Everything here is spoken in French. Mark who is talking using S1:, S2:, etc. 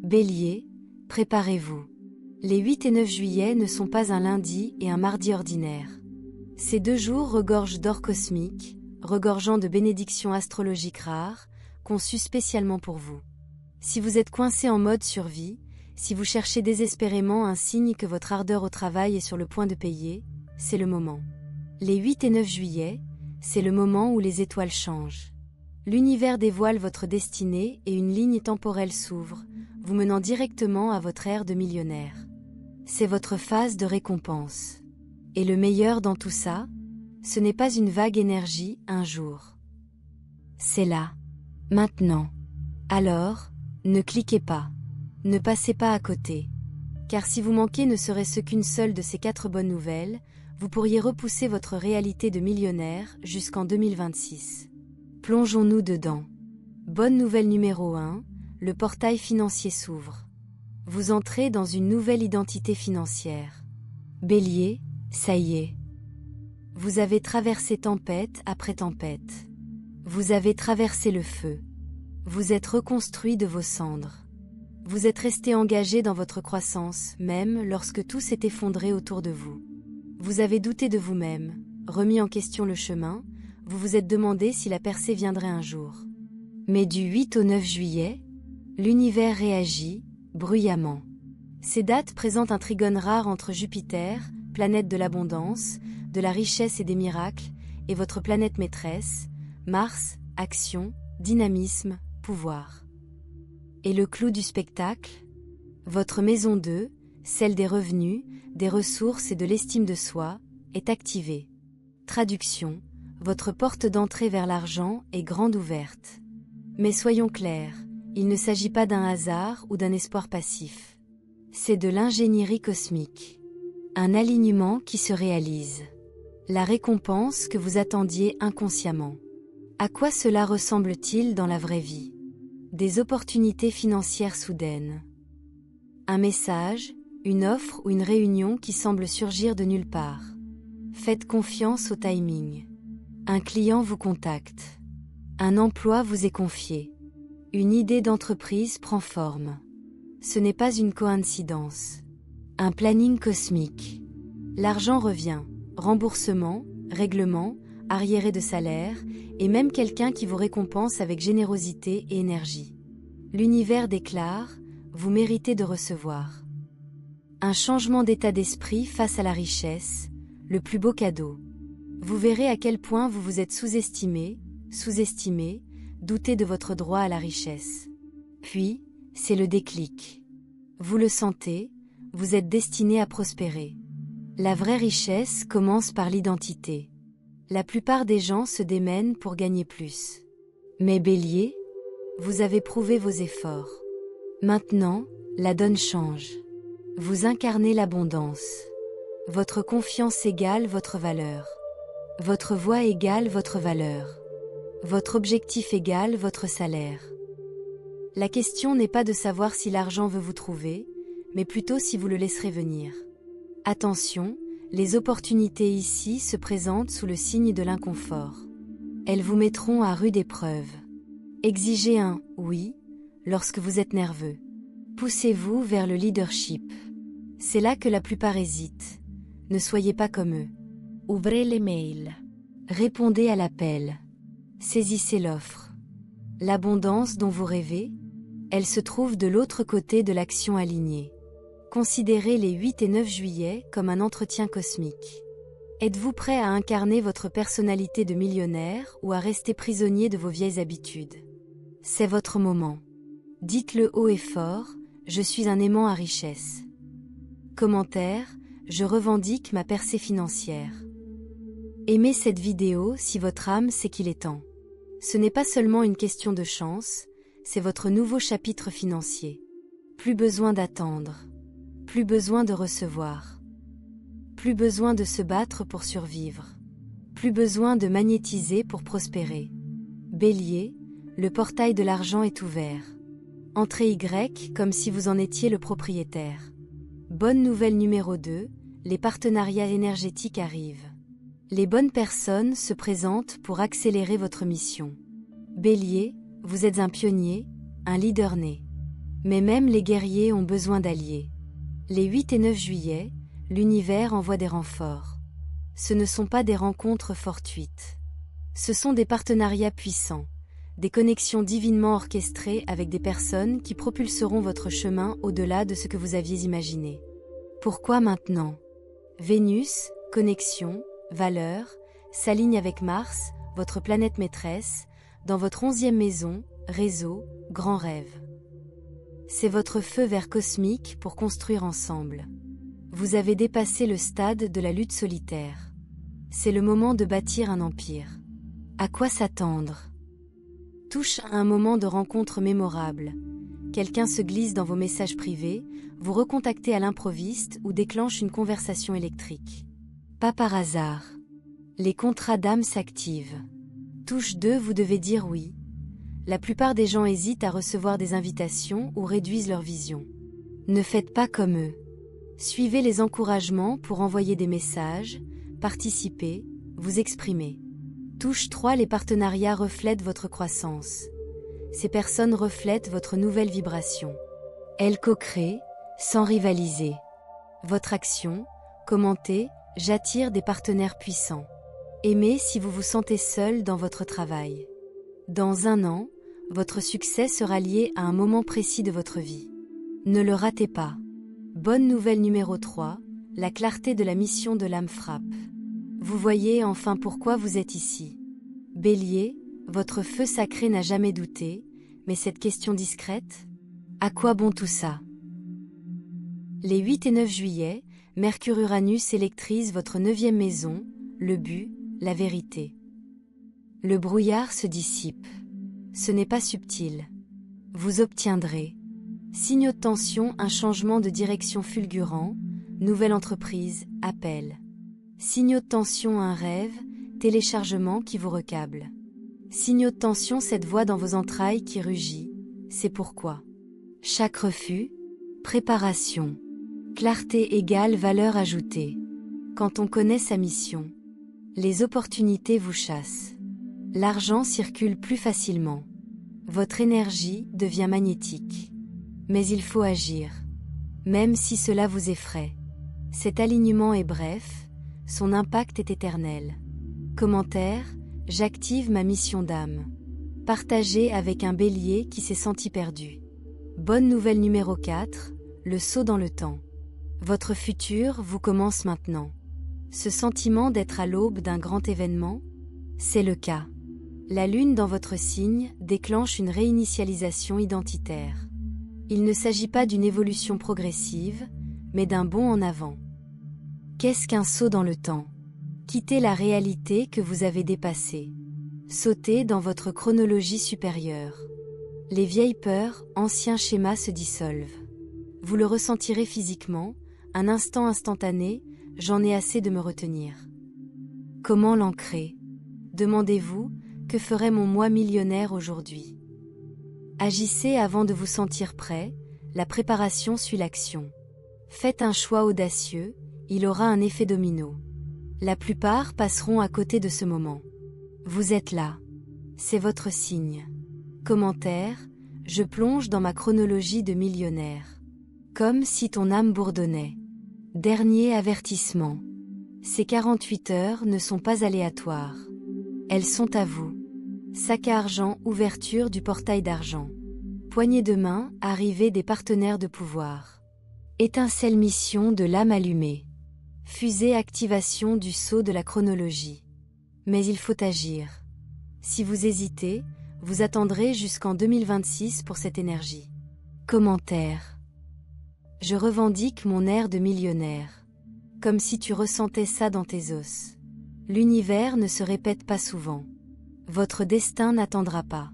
S1: Bélier, préparez-vous. Les 8 et 9 juillet ne sont pas un lundi et un mardi ordinaire. Ces 2 jours regorgent d'or cosmique, regorgeant de bénédictions astrologiques rares, conçues spécialement pour vous. Si vous êtes coincé en mode survie, si vous cherchez désespérément un signe que votre ardeur au travail est sur le point de payer, c'est le moment. Les 8 et 9 juillet, c'est le moment où les étoiles changent. L'univers dévoile votre destinée et une ligne temporelle s'ouvre, vous menant directement à votre ère de millionnaire. C'est votre phase de récompense. Et le meilleur dans tout ça, ce n'est pas une vague énergie un jour. C'est là, maintenant. Alors, ne cliquez pas. Ne passez pas à côté. Car si vous manquez ne serait-ce qu'une seule de ces 4 bonnes nouvelles, vous pourriez repousser votre réalité de millionnaire jusqu'en 2026. Plongeons-nous dedans. Bonne nouvelle numéro 1, le portail financier s'ouvre. Vous entrez dans une nouvelle identité financière. Bélier, ça y est. Vous avez traversé tempête après tempête. Vous avez traversé le feu. Vous êtes reconstruit de vos cendres. Vous êtes resté engagé dans votre croissance, même lorsque tout s'est effondré autour de vous. Vous avez douté de vous-même, remis en question le chemin, vous vous êtes demandé si la percée viendrait un jour. Mais du 8 au 9 juillet, l'univers réagit, bruyamment. Ces dates présentent un trigone rare entre Jupiter, planète de l'abondance, de la richesse et des miracles, et votre planète maîtresse, Mars, action, dynamisme, pouvoir. Et le clou du spectacle? Votre maison 2, celle des revenus, des ressources et de l'estime de soi, est activée. Traduction, votre porte d'entrée vers l'argent est grande ouverte. Mais soyons clairs, il ne s'agit pas d'un hasard ou d'un espoir passif. C'est de l'ingénierie cosmique. Un alignement qui se réalise. La récompense que vous attendiez inconsciemment. À quoi cela ressemble-t-il dans la vraie vie? Des opportunités financières soudaines. Un message, une offre ou une réunion qui semble surgir de nulle part. Faites confiance au timing. Un client vous contacte. Un emploi vous est confié. Une idée d'entreprise prend forme. Ce n'est pas une coïncidence. Un planning cosmique. L'argent revient. Remboursement, règlement, arriéré de salaire, et même quelqu'un qui vous récompense avec générosité et énergie. L'univers déclare, vous méritez de recevoir. Un changement d'état d'esprit face à la richesse, le plus beau cadeau. Vous verrez à quel point vous vous êtes sous-estimé, doutez de votre droit à la richesse. Puis, c'est le déclic. Vous le sentez, vous êtes destiné à prospérer. La vraie richesse commence par l'identité. La plupart des gens se démènent pour gagner plus. Mais Bélier, vous avez prouvé vos efforts. Maintenant, la donne change. Vous incarnez l'abondance. Votre confiance égale votre valeur. Votre voix égale votre valeur. Votre objectif égale votre salaire. La question n'est pas de savoir si l'argent veut vous trouver, mais plutôt si vous le laisserez venir. Attention, les opportunités ici se présentent sous le signe de l'inconfort. Elles vous mettront à rude épreuve. Exigez un « oui » lorsque vous êtes nerveux. Poussez-vous vers le leadership. C'est là que la plupart hésitent. Ne soyez pas comme eux. Ouvrez les mails. Répondez à l'appel. Saisissez l'offre. L'abondance dont vous rêvez, elle se trouve de l'autre côté de l'action alignée. Considérez les 8 et 9 juillet comme un entretien cosmique. Êtes-vous prêt à incarner votre personnalité de millionnaire ou à rester prisonnier de vos vieilles habitudes? C'est votre moment. Dites-le haut et fort, je suis un aimant à richesse. Commentaire, je revendique ma percée financière. Aimez cette vidéo si votre âme sait qu'il est temps. Ce n'est pas seulement une question de chance, c'est votre nouveau chapitre financier. Plus besoin d'attendre. Plus besoin de recevoir. Plus besoin de se battre pour survivre. Plus besoin de magnétiser pour prospérer. Bélier, le portail de l'argent est ouvert. Entrez Y comme si vous en étiez le propriétaire. Bonne nouvelle numéro 2, les partenariats énergétiques arrivent. Les bonnes personnes se présentent pour accélérer votre mission. Bélier, vous êtes un pionnier, un leader né. Mais même les guerriers ont besoin d'alliés. Les 8 et 9 juillet, l'univers envoie des renforts. Ce ne sont pas des rencontres fortuites. Ce sont des partenariats puissants, des connexions divinement orchestrées avec des personnes qui propulseront votre chemin au-delà de ce que vous aviez imaginé. Pourquoi maintenant? Vénus, connexion, valeur, s'aligne avec Mars, votre planète maîtresse, dans votre 11e maison, réseau, grand rêve. C'est votre feu vert cosmique pour construire ensemble. Vous avez dépassé le stade de la lutte solitaire. C'est le moment de bâtir un empire. À quoi s'attendre? Touche à un moment de rencontre mémorable. Quelqu'un se glisse dans vos messages privés, vous recontactez à l'improviste ou déclenche une conversation électrique. Pas par hasard. Les contrats d'âme s'activent. Touche 2, vous devez dire oui. La plupart des gens hésitent à recevoir des invitations ou réduisent leur vision. Ne faites pas comme eux. Suivez les encouragements pour envoyer des messages, participer, vous exprimer. Touche 3, les partenariats reflètent votre croissance. Ces personnes reflètent votre nouvelle vibration. Elles co-créent, sans rivaliser. Votre action, commentez, j'attire des partenaires puissants. Aimez si vous vous sentez seul dans votre travail. Dans 1 an, votre succès sera lié à un moment précis de votre vie. Ne le ratez pas. Bonne nouvelle numéro 3, la clarté de la mission de l'âme frappe. Vous voyez enfin pourquoi vous êtes ici. Bélier, votre feu sacré n'a jamais douté, mais cette question discrète? À quoi bon tout ça? Les 8 et 9 juillet, Mercure-Uranus électrise votre 9e maison, le but, la vérité. Le brouillard se dissipe. Ce n'est pas subtil. Vous obtiendrez. Signe de tension, un changement de direction fulgurant, nouvelle entreprise, appel. Signe de tension, un rêve, téléchargement qui vous recable. Signe de tension, cette voix dans vos entrailles qui rugit, c'est pourquoi. Chaque refus, préparation. Clarté égale valeur ajoutée. Quand on connaît sa mission, les opportunités vous chassent. L'argent circule plus facilement. Votre énergie devient magnétique. Mais il faut agir. Même si cela vous effraie. Cet alignement est bref, son impact est éternel. Commentaire, j'active ma mission d'âme. Partagé avec un bélier qui s'est senti perdu. Bonne nouvelle numéro 4, le saut dans le temps. Votre futur vous commence maintenant. Ce sentiment d'être à l'aube d'un grand événement? C'est le cas. La lune dans votre signe déclenche une réinitialisation identitaire. Il ne s'agit pas d'une évolution progressive, mais d'un bond en avant. Qu'est-ce qu'un saut dans le temps? Quittez la réalité que vous avez dépassée. Sautez dans votre chronologie supérieure. Les vieilles peurs, anciens schémas se dissolvent. Vous le ressentirez physiquement, un instant instantané, j'en ai assez de me retenir. Comment l'ancrer? Demandez-vous, que ferait mon moi millionnaire aujourd'hui? Agissez avant de vous sentir prêt, la préparation suit l'action. Faites un choix audacieux, il aura un effet domino. La plupart passeront à côté de ce moment. Vous êtes là. C'est votre signe. Commentaire, je plonge dans ma chronologie de millionnaire. Comme si ton âme bourdonnait. Dernier avertissement. Ces 48 heures ne sont pas aléatoires. Elles sont à vous. Sac à argent, ouverture du portail d'argent. Poignée de main, arrivée des partenaires de pouvoir. Étincelle mission de l'âme allumée. Fusée activation du sceau de la chronologie. Mais il faut agir. Si vous hésitez, vous attendrez jusqu'en 2026 pour cette énergie. Commentaire. Je revendique mon air de millionnaire. Comme si tu ressentais ça dans tes os. L'univers ne se répète pas souvent. Votre destin n'attendra pas.